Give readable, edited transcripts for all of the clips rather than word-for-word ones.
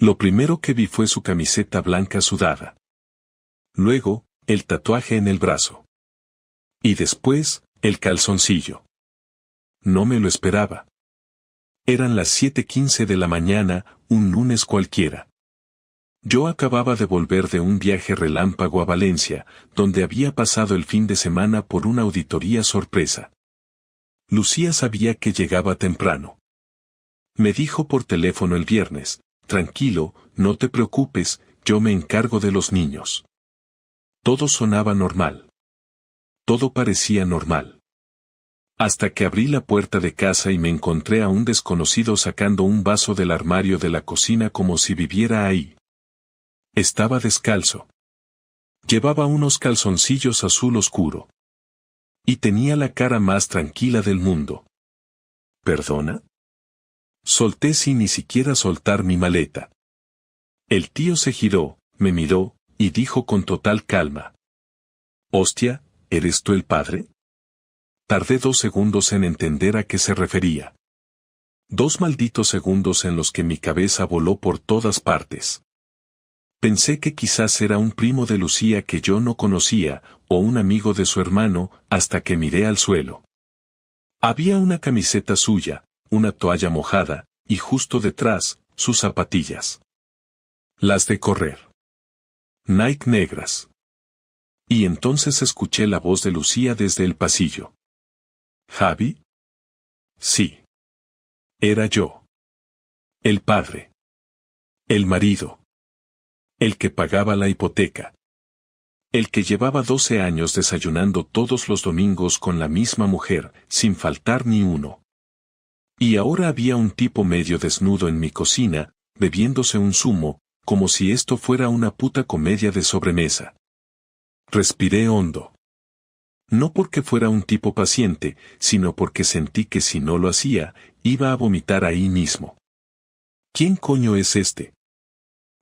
Lo primero que vi fue su camiseta blanca sudada. Luego, el tatuaje en el brazo. Y después, el calzoncillo. No me lo esperaba. Eran las 7:15 de la mañana, un lunes cualquiera. Yo acababa de volver de un viaje relámpago a Valencia, donde había pasado el fin de semana por una auditoría sorpresa. Lucía sabía que llegaba temprano. Me dijo por teléfono el viernes: tranquilo, no te preocupes, yo me encargo de los niños. Todo sonaba normal. Todo parecía normal. Hasta que abrí la puerta de casa y me encontré a un desconocido sacando un vaso del armario de la cocina como si viviera ahí. Estaba descalzo. Llevaba unos calzoncillos azul oscuro. Y tenía la cara más tranquila del mundo. ¿Perdona? Solté sin ni siquiera soltar mi maleta. El tío se giró, me miró, y dijo con total calma: «Hostia, ¿eres tú el padre?». Tardé 2 segundos en entender a qué se refería. 2 malditos segundos en los que mi cabeza voló por todas partes. Pensé que quizás era un primo de Lucía que yo no conocía, o un amigo de su hermano, hasta que miré al suelo. Había una camiseta suya, una toalla mojada, y justo detrás, sus zapatillas. Las de correr. Nike negras. Y entonces escuché la voz de Lucía desde el pasillo. ¿Javi? Sí. Era yo. El padre. El marido. El que pagaba la hipoteca. El que llevaba 12 años desayunando todos los domingos con la misma mujer, sin faltar ni uno. Y ahora había un tipo medio desnudo en mi cocina, bebiéndose un zumo, como si esto fuera una puta comedia de sobremesa. Respiré hondo. No porque fuera un tipo paciente, sino porque sentí que si no lo hacía, iba a vomitar ahí mismo. ¿Quién coño es este?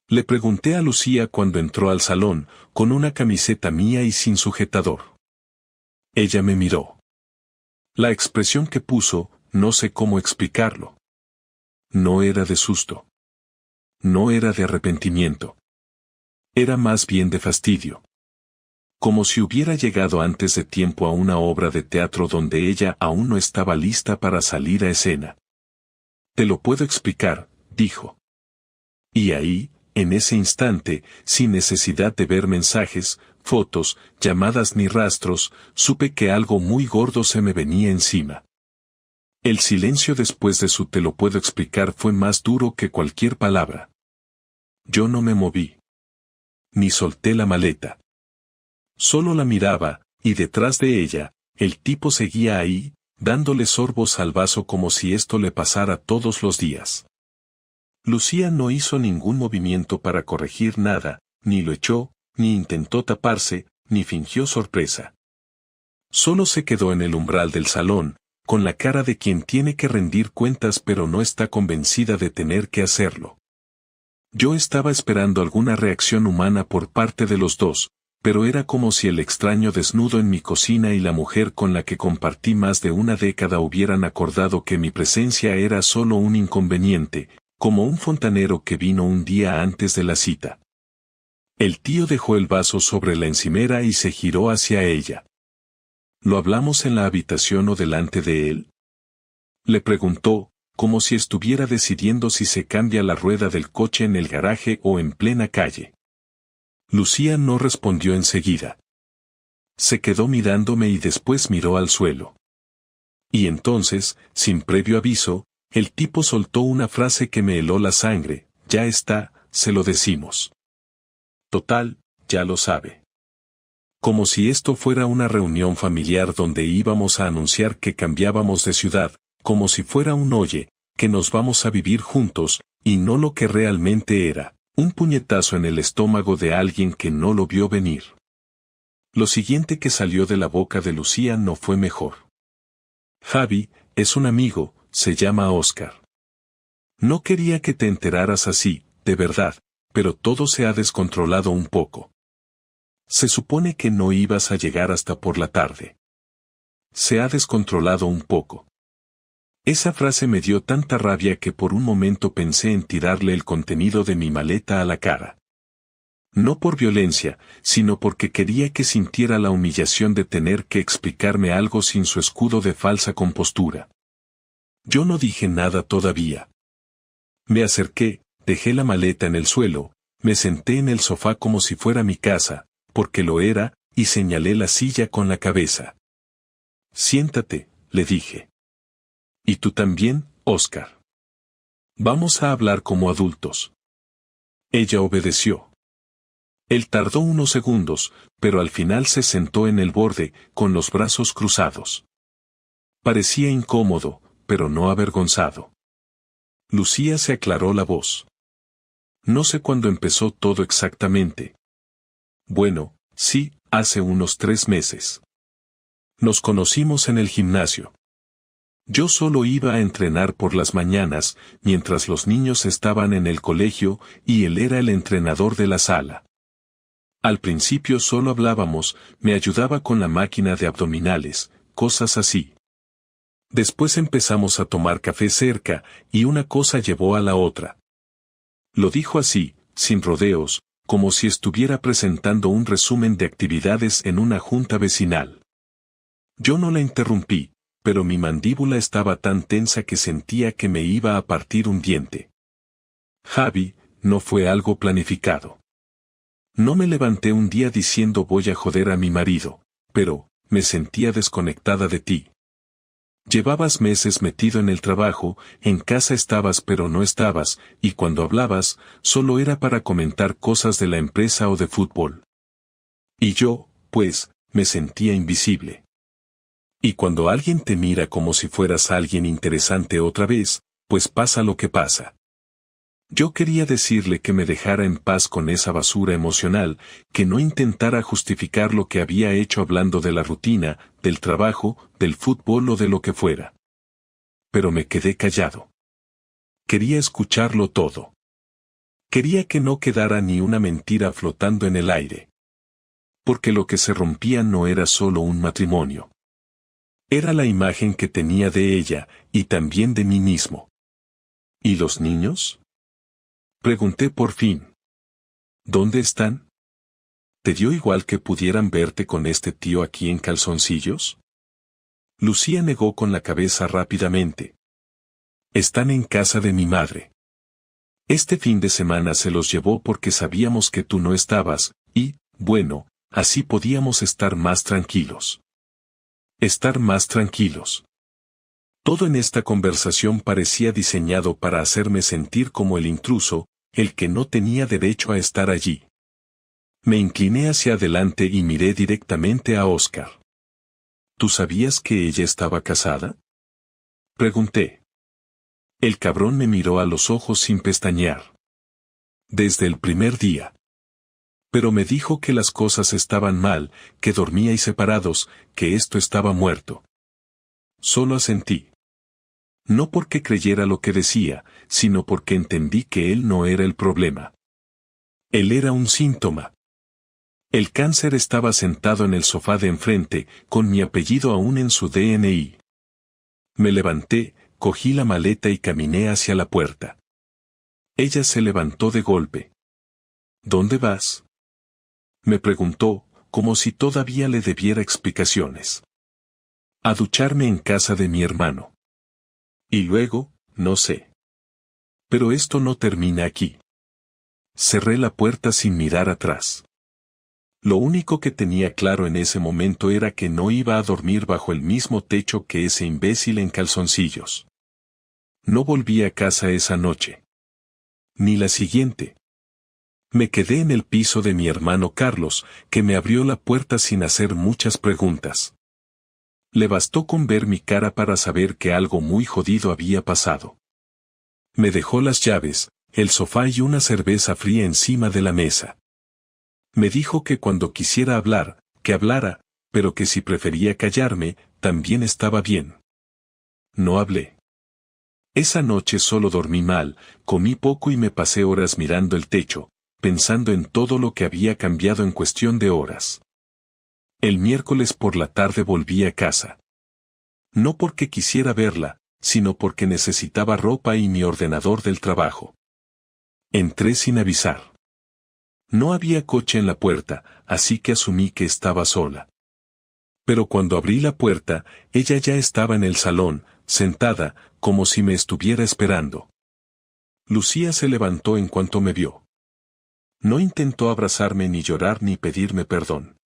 Le pregunté a Lucía cuando entró al salón, con una camiseta mía y sin sujetador. Ella me miró. La expresión que puso, no sé cómo explicarlo. No era de susto. No era de arrepentimiento. Era más bien de fastidio. Como si hubiera llegado antes de tiempo a una obra de teatro donde ella aún no estaba lista para salir a escena. «Te lo puedo explicar», dijo. Y ahí, en ese instante, sin necesidad de ver mensajes, fotos, llamadas ni rastros, supe que algo muy gordo se me venía encima. El silencio después de su «te lo puedo explicar» fue más duro que cualquier palabra. Yo no me moví. Ni solté la maleta. Solo la miraba, y detrás de ella, el tipo seguía ahí, dándole sorbos al vaso como si esto le pasara todos los días. Lucía no hizo ningún movimiento para corregir nada, ni lo echó, ni intentó taparse, ni fingió sorpresa. Solo se quedó en el umbral del salón, con la cara de quien tiene que rendir cuentas pero no está convencida de tener que hacerlo. Yo estaba esperando alguna reacción humana por parte de los dos, pero era como si el extraño desnudo en mi cocina y la mujer con la que compartí más de una década hubieran acordado que mi presencia era solo un inconveniente, como un fontanero que vino un día antes de la cita. El tío dejó el vaso sobre la encimera y se giró hacia ella. ¿Lo hablamos en la habitación o delante de él?, le preguntó, como si estuviera decidiendo si se cambia la rueda del coche en el garaje o en plena calle. Lucía no respondió enseguida. Se quedó mirándome y después miró al suelo. Y entonces, sin previo aviso, el tipo soltó una frase que me heló la sangre: «Ya está, se lo decimos». Total, ya lo sabe. Como si esto fuera una reunión familiar donde íbamos a anunciar que cambiábamos de ciudad, como si fuera un «oye, que nos vamos a vivir juntos», y no lo que realmente era. Un puñetazo en el estómago de alguien que no lo vio venir. Lo siguiente que salió de la boca de Lucía no fue mejor. «Javi, es un amigo, se llama Oscar. No quería que te enteraras así, de verdad, pero todo se ha descontrolado un poco. Se supone que no ibas a llegar hasta por la tarde. Se ha descontrolado un poco. Esa frase me dio tanta rabia que por un momento pensé en tirarle el contenido de mi maleta a la cara. No por violencia, sino porque quería que sintiera la humillación de tener que explicarme algo sin su escudo de falsa compostura. Yo no dije nada todavía. Me acerqué, dejé la maleta en el suelo, me senté en el sofá como si fuera mi casa, porque lo era, y señalé la silla con la cabeza. Siéntate, le dije. Y tú también, Oscar. Vamos a hablar como adultos. Ella obedeció. Él tardó unos segundos, pero al final se sentó en el borde, con los brazos cruzados. Parecía incómodo, pero no avergonzado. Lucía se aclaró la voz. No sé cuándo empezó todo exactamente. Bueno, sí, hace unos 3 meses. Nos conocimos en el gimnasio. Yo solo iba a entrenar por las mañanas, mientras los niños estaban en el colegio, y él era el entrenador de la sala. Al principio solo hablábamos, me ayudaba con la máquina de abdominales, cosas así. Después empezamos a tomar café cerca, y una cosa llevó a la otra. Lo dijo así, sin rodeos, como si estuviera presentando un resumen de actividades en una junta vecinal. Yo no la interrumpí, pero mi mandíbula estaba tan tensa que sentía que me iba a partir un diente. Javi, no fue algo planificado. No me levanté un día diciendo voy a joder a mi marido, pero, me sentía desconectada de ti. Llevabas meses metido en el trabajo, en casa estabas pero no estabas, y cuando hablabas, solo era para comentar cosas de la empresa o de fútbol. Y yo, pues, me sentía invisible. Y cuando alguien te mira como si fueras alguien interesante otra vez, pues pasa lo que pasa. Yo quería decirle que me dejara en paz con esa basura emocional, que no intentara justificar lo que había hecho hablando de la rutina, del trabajo, del fútbol o de lo que fuera. Pero me quedé callado. Quería escucharlo todo. Quería que no quedara ni una mentira flotando en el aire. Porque lo que se rompía no era solo un matrimonio. Era la imagen que tenía de ella, y también de mí mismo. ¿Y los niños? Pregunté por fin. ¿Dónde están? ¿Te dio igual que pudieran verte con este tío aquí en calzoncillos? Lucía negó con la cabeza rápidamente. Están en casa de mi madre. Este fin de semana se los llevó porque sabíamos que tú no estabas, y, bueno, así podíamos estar más tranquilos. Estar más tranquilos. Todo en esta conversación parecía diseñado para hacerme sentir como el intruso, el que no tenía derecho a estar allí. Me incliné hacia adelante y miré directamente a Oscar. ¿Tú sabías que ella estaba casada? Pregunté. El cabrón me miró a los ojos sin pestañear. Desde el primer día. Pero me dijo que las cosas estaban mal, que dormíais separados, que esto estaba muerto. Solo asentí. No porque creyera lo que decía, sino porque entendí que él no era el problema. Él era un síntoma. El cáncer estaba sentado en el sofá de enfrente, con mi apellido aún en su DNI. Me levanté, cogí la maleta y caminé hacia la puerta. Ella se levantó de golpe. ¿Dónde vas? Me preguntó, como si todavía le debiera explicaciones. A ducharme en casa de mi hermano. Y luego, no sé. Pero esto no termina aquí. Cerré la puerta sin mirar atrás. Lo único que tenía claro en ese momento era que no iba a dormir bajo el mismo techo que ese imbécil en calzoncillos. No volví a casa esa noche. Ni la siguiente. Me quedé en el piso de mi hermano Carlos, que me abrió la puerta sin hacer muchas preguntas. Le bastó con ver mi cara para saber que algo muy jodido había pasado. Me dejó las llaves, el sofá y una cerveza fría encima de la mesa. Me dijo que cuando quisiera hablar, que hablara, pero que si prefería callarme, también estaba bien. No hablé. Esa noche solo dormí mal, comí poco y me pasé horas mirando el techo, pensando en todo lo que había cambiado en cuestión de horas. El miércoles por la tarde volví a casa. No porque quisiera verla, sino porque necesitaba ropa y mi ordenador del trabajo. Entré sin avisar. No había coche en la puerta, así que asumí que estaba sola. Pero cuando abrí la puerta, ella ya estaba en el salón, sentada, como si me estuviera esperando. Lucía se levantó en cuanto me vio. No intentó abrazarme ni llorar ni pedirme perdón.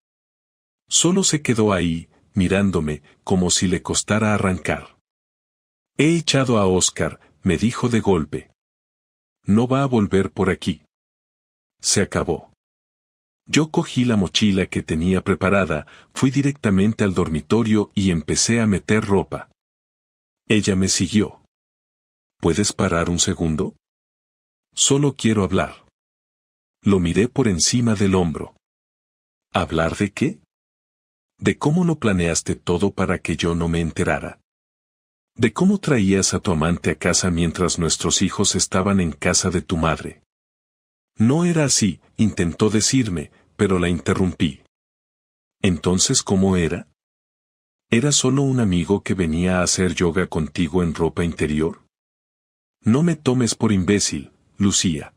Solo se quedó ahí, mirándome, como si le costara arrancar. He echado a Oscar, me dijo de golpe. No va a volver por aquí. Se acabó. Yo cogí la mochila que tenía preparada, fui directamente al dormitorio y empecé a meter ropa. Ella me siguió. ¿Puedes parar un segundo? Solo quiero hablar. Lo miré por encima del hombro. ¿Hablar de qué? ¿De cómo lo planeaste todo para que yo no me enterara? ¿De cómo traías a tu amante a casa mientras nuestros hijos estaban en casa de tu madre? No era así, intentó decirme, pero la interrumpí. ¿Entonces cómo era? ¿Era solo un amigo que venía a hacer yoga contigo en ropa interior? No me tomes por imbécil, Lucía.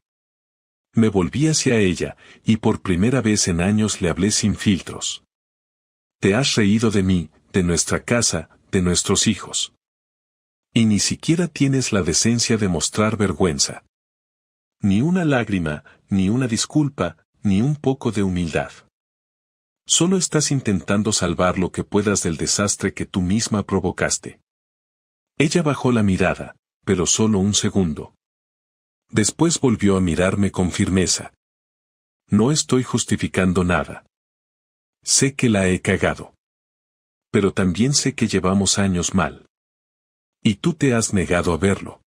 Me volví hacia ella, y por primera vez en años le hablé sin filtros. Te has reído de mí, de nuestra casa, de nuestros hijos. Y ni siquiera tienes la decencia de mostrar vergüenza. Ni una lágrima, ni una disculpa, ni un poco de humildad. Solo estás intentando salvar lo que puedas del desastre que tú misma provocaste. Ella bajó la mirada, pero solo un segundo. Después volvió a mirarme con firmeza. No estoy justificando nada. Sé que la he cagado. Pero también sé que llevamos años mal. Y tú te has negado a verlo.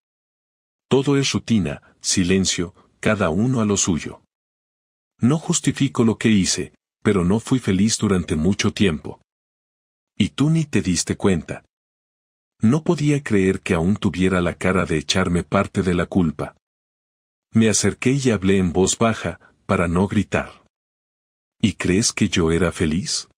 Todo es rutina, silencio, cada uno a lo suyo. No justifico lo que hice, pero no fui feliz durante mucho tiempo. Y tú ni te diste cuenta. No podía creer que aún tuviera la cara de echarme parte de la culpa. Me acerqué y hablé en voz baja, para no gritar. ¿Y crees que yo era feliz?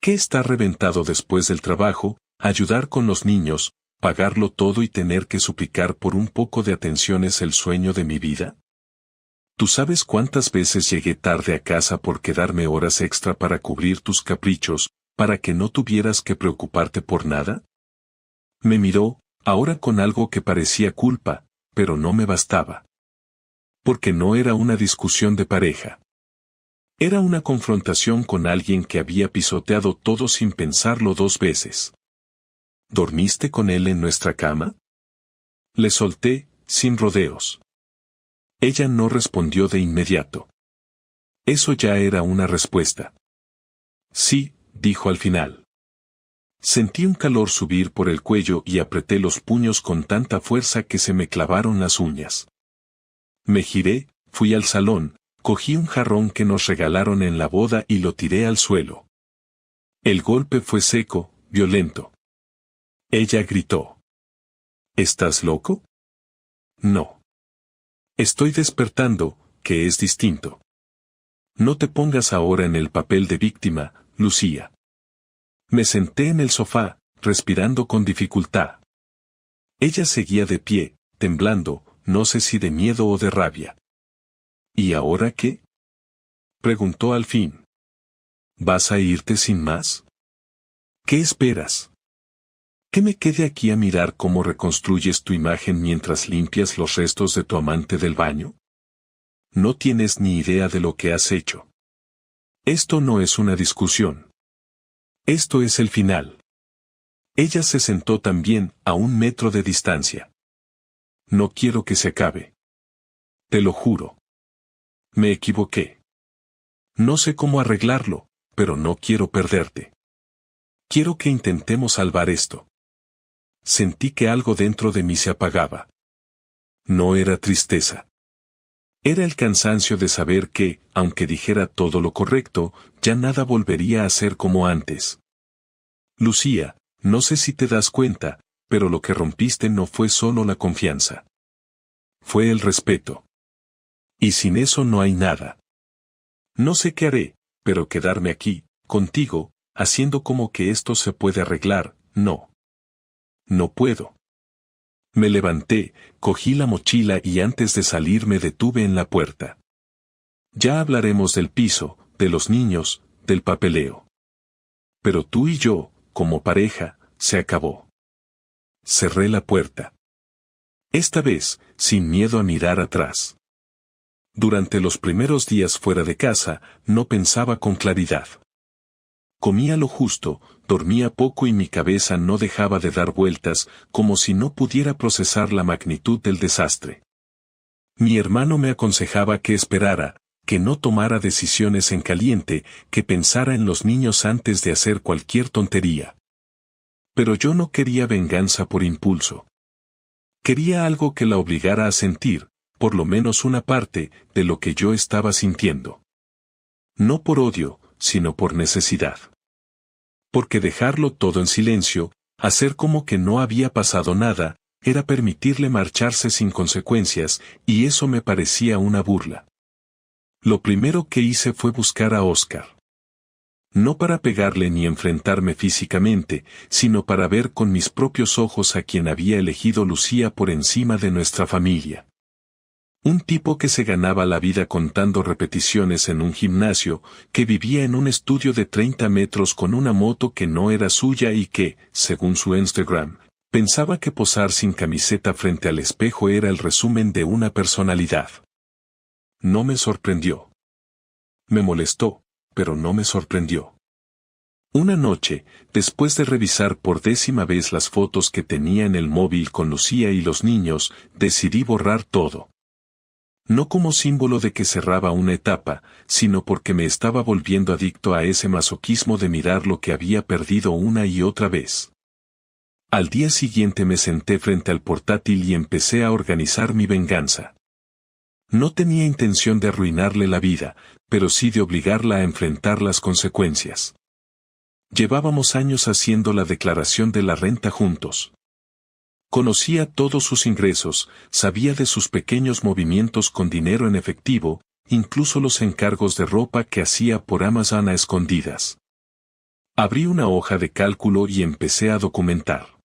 ¿Qué está reventado después del trabajo, ayudar con los niños, pagarlo todo y tener que suplicar por un poco de atención es el sueño de mi vida? ¿Tú sabes cuántas veces llegué tarde a casa por quedarme horas extra para cubrir tus caprichos, para que no tuvieras que preocuparte por nada? Me miró, ahora con algo que parecía culpa, pero no me bastaba. Porque no era una discusión de pareja. Era una confrontación con alguien que había pisoteado todo sin pensarlo 2 veces. ¿Dormiste con él en nuestra cama? Le solté, sin rodeos. Ella no respondió de inmediato. Eso ya era una respuesta. Sí, dijo al final. Sentí un calor subir por el cuello y apreté los puños con tanta fuerza que se me clavaron las uñas. Me giré, fui al salón, cogí un jarrón que nos regalaron en la boda y lo tiré al suelo. El golpe fue seco, violento. Ella gritó. ¿Estás loco? No. Estoy despertando, que es distinto. No te pongas ahora en el papel de víctima, Lucía. Me senté en el sofá, respirando con dificultad. Ella seguía de pie, temblando, no sé si de miedo o de rabia. ¿Y ahora qué? Preguntó al fin. ¿Vas a irte sin más? ¿Qué esperas? ¿Que me quede aquí a mirar cómo reconstruyes tu imagen mientras limpias los restos de tu amante del baño? No tienes ni idea de lo que has hecho. Esto no es una discusión. Esto es el final. Ella se sentó también, a 1 metro de distancia. No quiero que se acabe. Te lo juro. Me equivoqué. No sé cómo arreglarlo, pero no quiero perderte. Quiero que intentemos salvar esto. Sentí que algo dentro de mí se apagaba. No era tristeza. Era el cansancio de saber que, aunque dijera todo lo correcto, ya nada volvería a ser como antes. Lucía, no sé si te das cuenta, pero lo que rompiste no fue solo la confianza. Fue el respeto. Y sin eso no hay nada. No sé qué haré, pero quedarme aquí, contigo, haciendo como que esto se puede arreglar, no. No puedo. Me levanté, cogí la mochila y antes de salir me detuve en la puerta. Ya hablaremos del piso, de los niños, del papeleo. Pero tú y yo, como pareja, se acabó. Cerré la puerta. Esta vez, sin miedo a mirar atrás. Durante los primeros días fuera de casa, no pensaba con claridad. Comía lo justo, dormía poco y mi cabeza no dejaba de dar vueltas, como si no pudiera procesar la magnitud del desastre. Mi hermano me aconsejaba que esperara, que no tomara decisiones en caliente, que pensara en los niños antes de hacer cualquier tontería. Pero yo no quería venganza por impulso. Quería algo que la obligara a sentir, por lo menos una parte, de lo que yo estaba sintiendo. No por odio, sino por necesidad. Porque dejarlo todo en silencio, hacer como que no había pasado nada, era permitirle marcharse sin consecuencias, y eso me parecía una burla. Lo primero que hice fue buscar a Oscar. No para pegarle ni enfrentarme físicamente, sino para ver con mis propios ojos a quien había elegido Lucía por encima de nuestra familia. Un tipo que se ganaba la vida contando repeticiones en un gimnasio, que vivía en un estudio de 30 metros con una moto que no era suya y que, según su Instagram, pensaba que posar sin camiseta frente al espejo era el resumen de una personalidad. No me sorprendió. Me molestó, pero no me sorprendió. Una noche, después de revisar por 10ª vez las fotos que tenía en el móvil con Lucía y los niños, decidí borrar todo. No como símbolo de que cerraba una etapa, sino porque me estaba volviendo adicto a ese masoquismo de mirar lo que había perdido una y otra vez. Al día siguiente me senté frente al portátil y empecé a organizar mi venganza. No tenía intención de arruinarle la vida, pero sí de obligarla a enfrentar las consecuencias. Llevábamos años haciendo la declaración de la renta juntos. Conocía todos sus ingresos, sabía de sus pequeños movimientos con dinero en efectivo, incluso los encargos de ropa que hacía por Amazon a escondidas. Abrí una hoja de cálculo y empecé a documentar.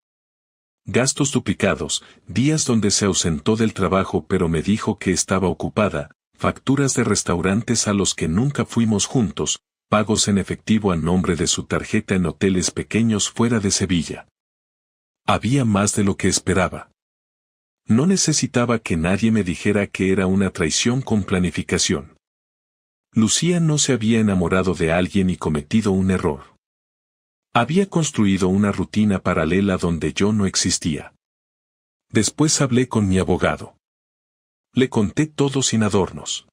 Gastos duplicados, días donde se ausentó del trabajo pero me dijo que estaba ocupada, facturas de restaurantes a los que nunca fuimos juntos, pagos en efectivo a nombre de su tarjeta en hoteles pequeños fuera de Sevilla. Había más de lo que esperaba. No necesitaba que nadie me dijera que era una traición con planificación. Lucía no se había enamorado de alguien y cometido un error. Había construido una rutina paralela donde yo no existía. Después hablé con mi abogado. Le conté todo sin adornos.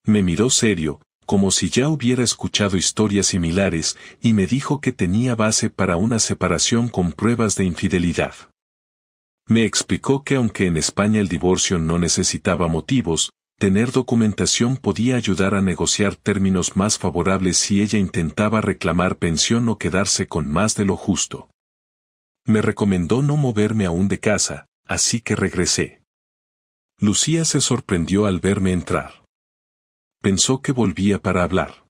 Me miró serio, como si ya hubiera escuchado historias similares, y me dijo que tenía base para una separación con pruebas de infidelidad. Me explicó que aunque en España el divorcio no necesitaba motivos, tener documentación podía ayudar a negociar términos más favorables si ella intentaba reclamar pensión o quedarse con más de lo justo. Me recomendó no moverme aún de casa, así que regresé. Lucía se sorprendió al verme entrar. Pensó que volvía para hablar.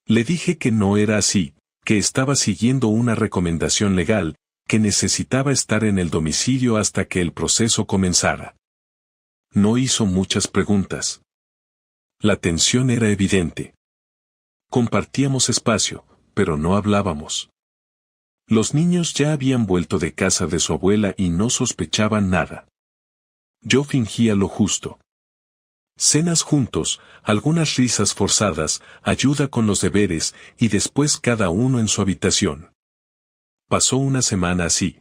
Le dije que no era así, que estaba siguiendo una recomendación legal, que necesitaba estar en el domicilio hasta que el proceso comenzara. No hizo muchas preguntas. La tensión era evidente. Compartíamos espacio, pero no hablábamos. Los niños ya habían vuelto de casa de su abuela y no sospechaban nada. Yo fingía lo justo. Cenas juntos, algunas risas forzadas, ayuda con los deberes, y después cada uno en su habitación. Pasó una semana así.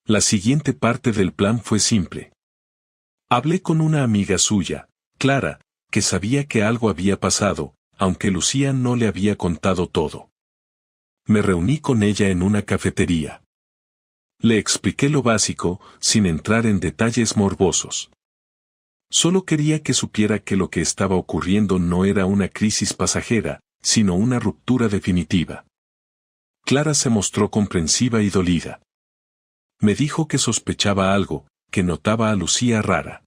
La siguiente parte del plan fue simple. Hablé con una amiga suya, Clara, que sabía que algo había pasado, aunque Lucía no le había contado todo. Me reuní con ella en una cafetería. Le expliqué lo básico, sin entrar en detalles morbosos. Solo quería que supiera que lo que estaba ocurriendo no era una crisis pasajera, sino una ruptura definitiva. Clara se mostró comprensiva y dolida. Me dijo que sospechaba algo, que notaba a Lucía rara.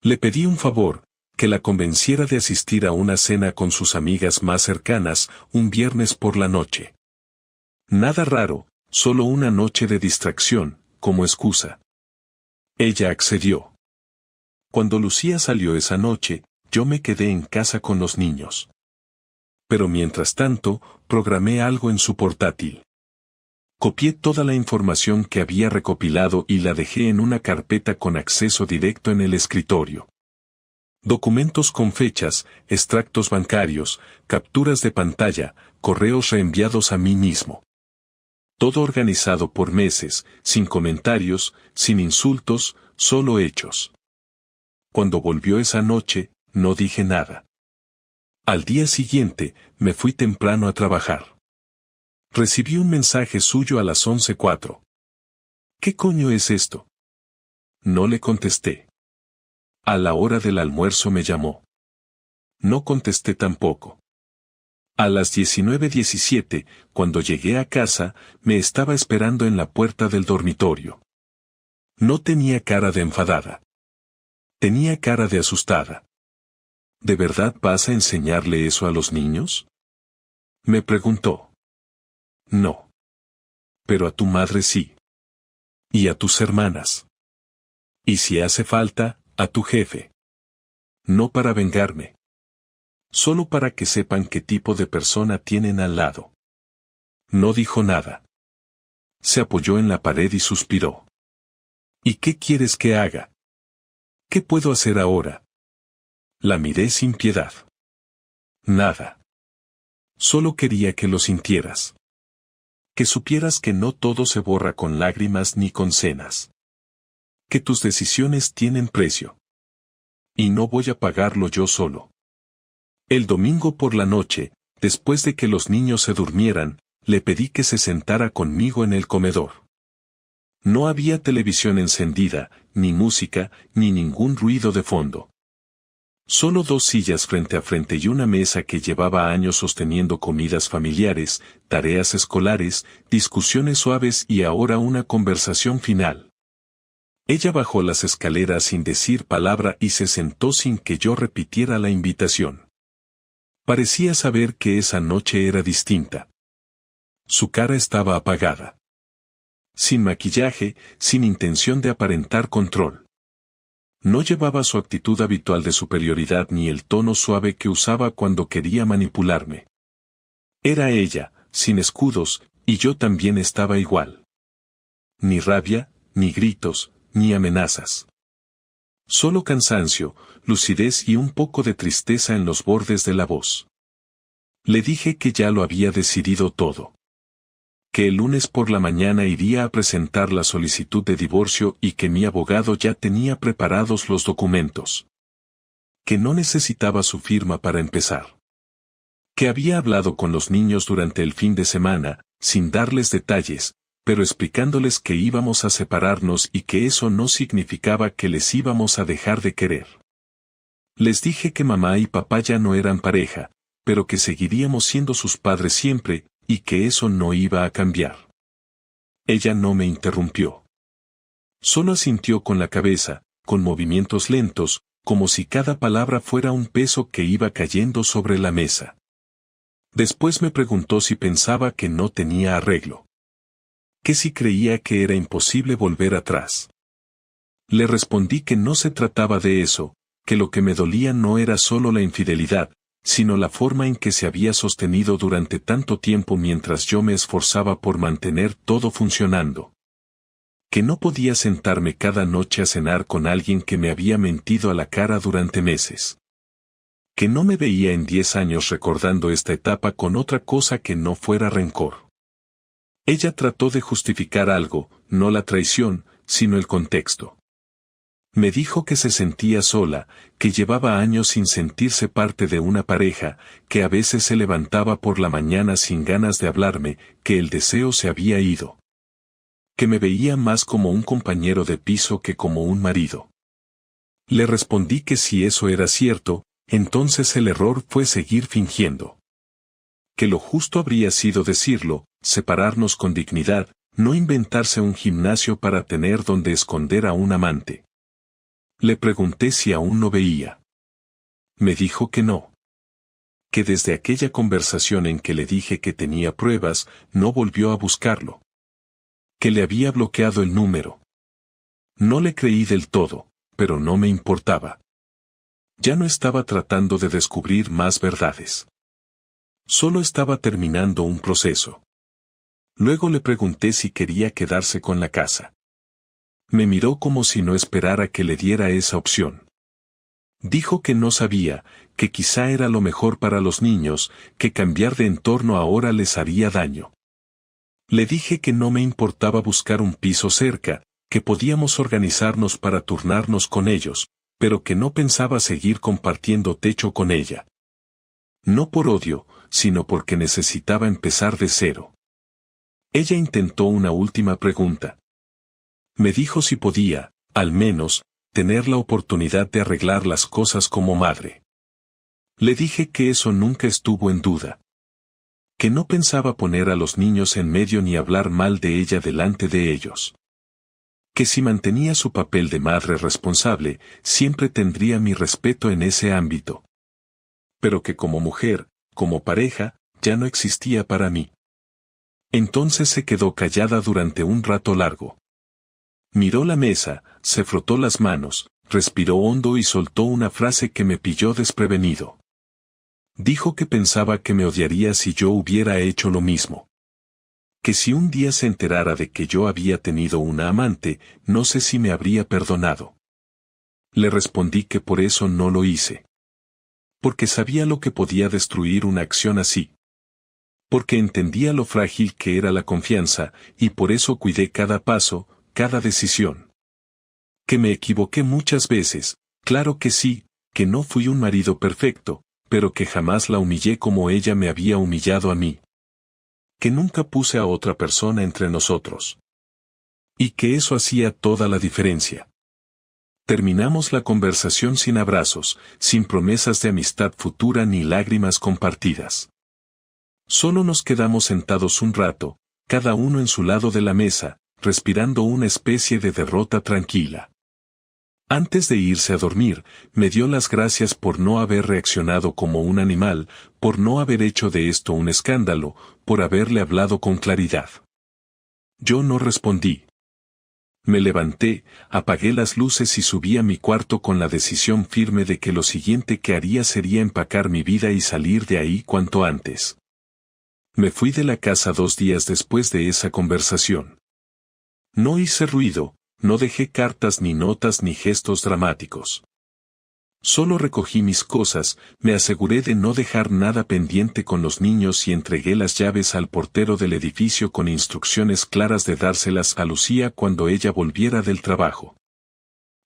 Le pedí un favor, que la convenciera de asistir a una cena con sus amigas más cercanas, un viernes por la noche. Nada raro, solo una noche de distracción, como excusa. Ella accedió. Cuando Lucía salió esa noche, yo me quedé en casa con los niños. Pero mientras tanto, programé algo en su portátil. Copié toda la información que había recopilado y la dejé en una carpeta con acceso directo en el escritorio. Documentos con fechas, extractos bancarios, capturas de pantalla, correos reenviados a mí mismo. Todo organizado por meses, sin comentarios, sin insultos, solo hechos. Cuando volvió esa noche, no dije nada. Al día siguiente, me fui temprano a trabajar. Recibí un mensaje suyo a las 11:04. ¿Qué coño es esto? No le contesté. A la hora del almuerzo me llamó. No contesté tampoco. A las 19:17, cuando llegué a casa, me estaba esperando en la puerta del dormitorio. No tenía cara de enfadada. Tenía cara de asustada. ¿De verdad vas a enseñarle eso a los niños? Me preguntó. No. Pero a tu madre sí. Y a tus hermanas. Y si hace falta, a tu jefe. No para vengarme. Solo para que sepan qué tipo de persona tienen al lado. No dijo nada. Se apoyó en la pared y suspiró. ¿Y qué quieres que haga? ¿Qué puedo hacer ahora? La miré sin piedad. Nada. Solo quería que lo sintieras. Que supieras que no todo se borra con lágrimas ni con cenas. Que tus decisiones tienen precio. Y no voy a pagarlo yo solo. El domingo por la noche, después de que los niños se durmieran, le pedí que se sentara conmigo en el comedor. No había televisión encendida, ni música, ni ningún ruido de fondo. Solo 2 sillas frente a frente y una mesa que llevaba años sosteniendo comidas familiares, tareas escolares, discusiones suaves y ahora una conversación final. Ella bajó las escaleras sin decir palabra y se sentó sin que yo repitiera la invitación. Parecía saber que esa noche era distinta. Su cara estaba apagada. Sin maquillaje, sin intención de aparentar control. No llevaba su actitud habitual de superioridad ni el tono suave que usaba cuando quería manipularme. Era ella, sin escudos, y yo también estaba igual. Ni rabia, ni gritos, ni amenazas. Solo cansancio, lucidez y un poco de tristeza en los bordes de la voz. Le dije que ya lo había decidido todo. Que el lunes por la mañana iría a presentar la solicitud de divorcio y que mi abogado ya tenía preparados los documentos. Que no necesitaba su firma para empezar. Que había hablado con los niños durante el fin de semana, sin darles detalles, pero explicándoles que íbamos a separarnos y que eso no significaba que les íbamos a dejar de querer. Les dije que mamá y papá ya no eran pareja, pero que seguiríamos siendo sus padres siempre, y que eso no iba a cambiar. Ella no me interrumpió. Solo asintió con la cabeza, con movimientos lentos, como si cada palabra fuera un peso que iba cayendo sobre la mesa. Después me preguntó si pensaba que no tenía arreglo. Que si creía que era imposible volver atrás. Le respondí que no se trataba de eso, que lo que me dolía no era solo la infidelidad, sino la forma en que se había sostenido durante tanto tiempo mientras yo me esforzaba por mantener todo funcionando. Que no podía sentarme cada noche a cenar con alguien que me había mentido a la cara durante meses. Que no me veía en 10 años recordando esta etapa con otra cosa que no fuera rencor. Ella trató de justificar algo, no la traición, sino el contexto. Me dijo que se sentía sola, que llevaba años sin sentirse parte de una pareja, que a veces se levantaba por la mañana sin ganas de hablarme, que el deseo se había ido. Que me veía más como un compañero de piso que como un marido. Le respondí que si eso era cierto, entonces el error fue seguir fingiendo. Que lo justo habría sido decirlo, separarnos con dignidad, no inventarse un gimnasio para tener donde esconder a un amante. Le pregunté si aún no veía. Me dijo que no. Que desde aquella conversación en que le dije que tenía pruebas, no volvió a buscarlo. Que le había bloqueado el número. No le creí del todo, pero no me importaba. Ya no estaba tratando de descubrir más verdades. Solo estaba terminando un proceso. Luego le pregunté si quería quedarse con la casa. Me miró como si no esperara que le diera esa opción. Dijo que no sabía, que quizá era lo mejor para los niños, que cambiar de entorno ahora les haría daño. Le dije que no me importaba buscar un piso cerca, que podíamos organizarnos para turnarnos con ellos, pero que no pensaba seguir compartiendo techo con ella. No por odio, sino porque necesitaba empezar de cero. Ella intentó una última pregunta. Me dijo si podía, al menos, tener la oportunidad de arreglar las cosas como madre. Le dije que eso nunca estuvo en duda. Que no pensaba poner a los niños en medio ni hablar mal de ella delante de ellos. Que si mantenía su papel de madre responsable, siempre tendría mi respeto en ese ámbito. Pero que como mujer, como pareja, ya no existía para mí. Entonces se quedó callada durante un rato largo. Miró la mesa, se frotó las manos, respiró hondo y soltó una frase que me pilló desprevenido. Dijo que pensaba que me odiaría si yo hubiera hecho lo mismo. Que si un día se enterara de que yo había tenido una amante, no sé si me habría perdonado. Le respondí que por eso no lo hice. Porque sabía lo que podía destruir una acción así. Porque entendía lo frágil que era la confianza, y por eso cuidé cada paso, cada decisión. Que me equivoqué muchas veces, claro que sí, que no fui un marido perfecto, pero que jamás la humillé como ella me había humillado a mí. Que nunca puse a otra persona entre nosotros. Y que eso hacía toda la diferencia. Terminamos la conversación sin abrazos, sin promesas de amistad futura ni lágrimas compartidas. Solo nos quedamos sentados un rato, cada uno en su lado de la mesa, respirando una especie de derrota tranquila. Antes de irse a dormir, me dio las gracias por no haber reaccionado como un animal, por no haber hecho de esto un escándalo, por haberle hablado con claridad. Yo no respondí. Me levanté, apagué las luces y subí a mi cuarto con la decisión firme de que lo siguiente que haría sería empacar mi vida y salir de ahí cuanto antes. Me fui de la casa 2 días después de esa conversación. No hice ruido, no dejé cartas ni notas ni gestos dramáticos. Solo recogí mis cosas, me aseguré de no dejar nada pendiente con los niños y entregué las llaves al portero del edificio con instrucciones claras de dárselas a Lucía cuando ella volviera del trabajo.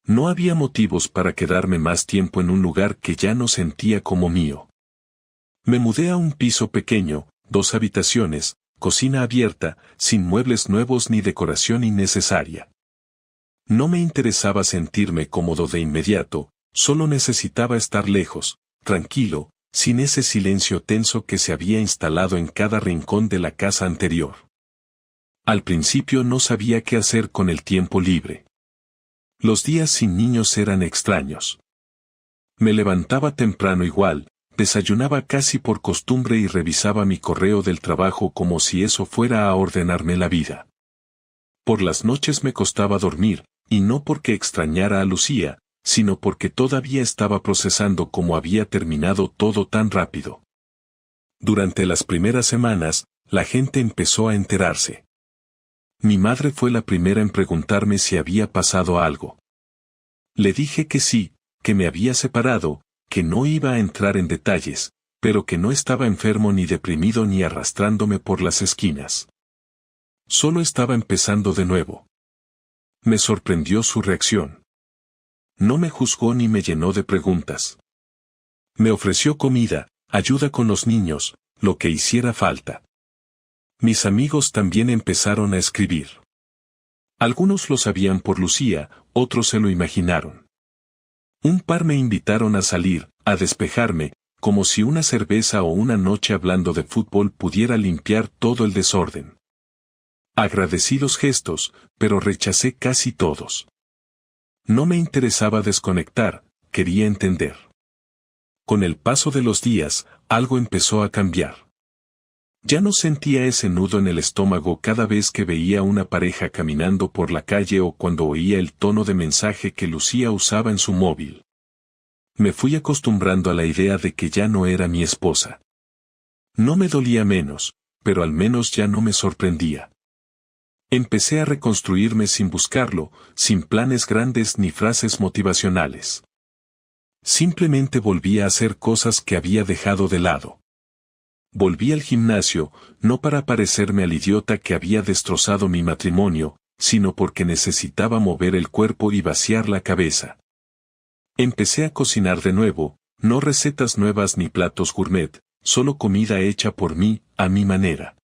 No había motivos para quedarme más tiempo en un lugar que ya no sentía como mío. Me mudé a un piso pequeño, 2 habitaciones, cocina abierta, sin muebles nuevos ni decoración innecesaria. No me interesaba sentirme cómodo de inmediato, solo necesitaba estar lejos, tranquilo, sin ese silencio tenso que se había instalado en cada rincón de la casa anterior. Al principio no sabía qué hacer con el tiempo libre. Los días sin niños eran extraños. Me levantaba temprano igual, desayunaba casi por costumbre y revisaba mi correo del trabajo como si eso fuera a ordenarme la vida. Por las noches me costaba dormir, y no porque extrañara a Lucía, sino porque todavía estaba procesando cómo había terminado todo tan rápido. Durante las primeras semanas, la gente empezó a enterarse. Mi madre fue la primera en preguntarme si había pasado algo. Le dije que sí, que me había separado, que no iba a entrar en detalles, pero que no estaba enfermo ni deprimido ni arrastrándome por las esquinas. Solo estaba empezando de nuevo. Me sorprendió su reacción. No me juzgó ni me llenó de preguntas. Me ofreció comida, ayuda con los niños, lo que hiciera falta. Mis amigos también empezaron a escribir. Algunos lo sabían por Lucía, otros se lo imaginaron. Un par me invitaron a salir, a despejarme, como si una cerveza o una noche hablando de fútbol pudiera limpiar todo el desorden. Agradecí los gestos, pero rechacé casi todos. No me interesaba desconectar, quería entender. Con el paso de los días, algo empezó a cambiar. Ya no sentía ese nudo en el estómago cada vez que veía una pareja caminando por la calle o cuando oía el tono de mensaje que Lucía usaba en su móvil. Me fui acostumbrando a la idea de que ya no era mi esposa. No me dolía menos, pero al menos ya no me sorprendía. Empecé a reconstruirme sin buscarlo, sin planes grandes ni frases motivacionales. Simplemente volví a hacer cosas que había dejado de lado. Volví al gimnasio, no para parecerme al idiota que había destrozado mi matrimonio, sino porque necesitaba mover el cuerpo y vaciar la cabeza. Empecé a cocinar de nuevo, no recetas nuevas ni platos gourmet, solo comida hecha por mí, a mi manera.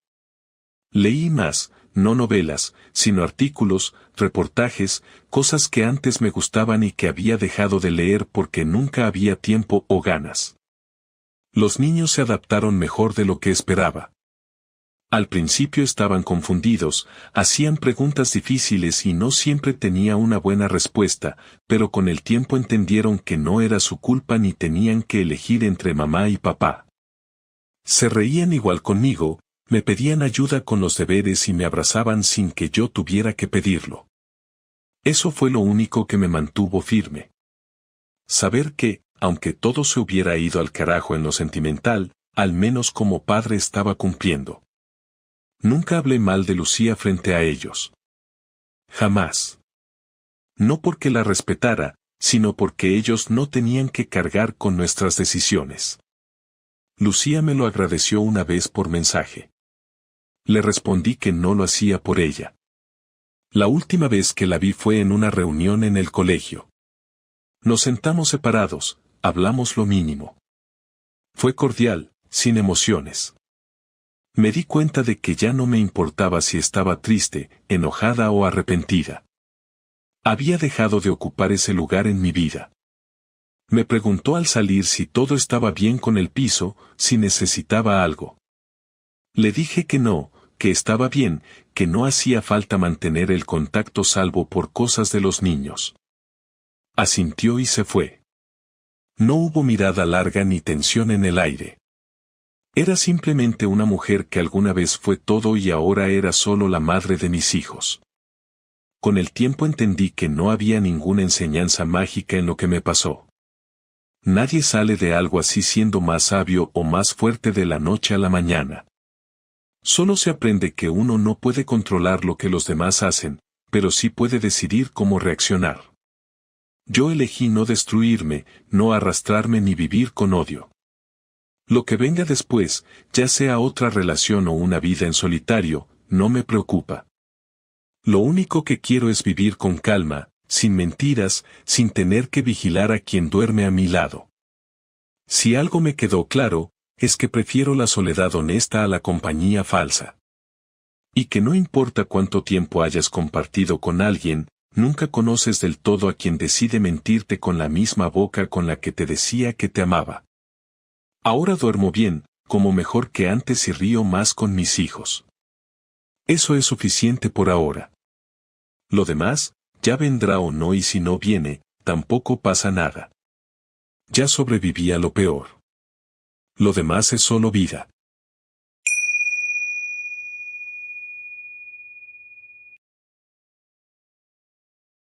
Leí más, no novelas, sino artículos, reportajes, cosas que antes me gustaban y que había dejado de leer porque nunca había tiempo o ganas. Los niños se adaptaron mejor de lo que esperaba. Al principio estaban confundidos, hacían preguntas difíciles y no siempre tenía una buena respuesta, pero con el tiempo entendieron que no era su culpa ni tenían que elegir entre mamá y papá. Se reían igual conmigo, me pedían ayuda con los deberes y me abrazaban sin que yo tuviera que pedirlo. Eso fue lo único que me mantuvo firme. Saber que, aunque todo se hubiera ido al carajo en lo sentimental, al menos como padre estaba cumpliendo. Nunca hablé mal de Lucía frente a ellos. Jamás. No porque la respetara, sino porque ellos no tenían que cargar con nuestras decisiones. Lucía me lo agradeció una vez por mensaje. Le respondí que no lo hacía por ella. La última vez que la vi fue en una reunión en el colegio. Nos sentamos separados, hablamos lo mínimo. Fue cordial, sin emociones. Me di cuenta de que ya no me importaba si estaba triste, enojada o arrepentida. Había dejado de ocupar ese lugar en mi vida. Me preguntó al salir si todo estaba bien con el piso, si necesitaba algo. Le dije que no, que estaba bien, que no hacía falta mantener el contacto salvo por cosas de los niños. Asintió y se fue. No hubo mirada larga ni tensión en el aire. Era simplemente una mujer que alguna vez fue todo y ahora era solo la madre de mis hijos. Con el tiempo entendí que no había ninguna enseñanza mágica en lo que me pasó. Nadie sale de algo así siendo más sabio o más fuerte de la noche a la mañana. Solo se aprende que uno no puede controlar lo que los demás hacen, pero sí puede decidir cómo reaccionar. Yo elegí no destruirme, no arrastrarme ni vivir con odio. Lo que venga después, ya sea otra relación o una vida en solitario, no me preocupa. Lo único que quiero es vivir con calma, sin mentiras, sin tener que vigilar a quien duerme a mi lado. Si algo me quedó claro, es que prefiero la soledad honesta a la compañía falsa. Y que no importa cuánto tiempo hayas compartido con alguien, nunca conoces del todo a quien decide mentirte con la misma boca con la que te decía que te amaba. Ahora duermo bien, como mejor que antes y río más con mis hijos. Eso es suficiente por ahora. Lo demás, ya vendrá o no y si no viene, tampoco pasa nada. Ya sobreviví a lo peor. Lo demás es solo vida.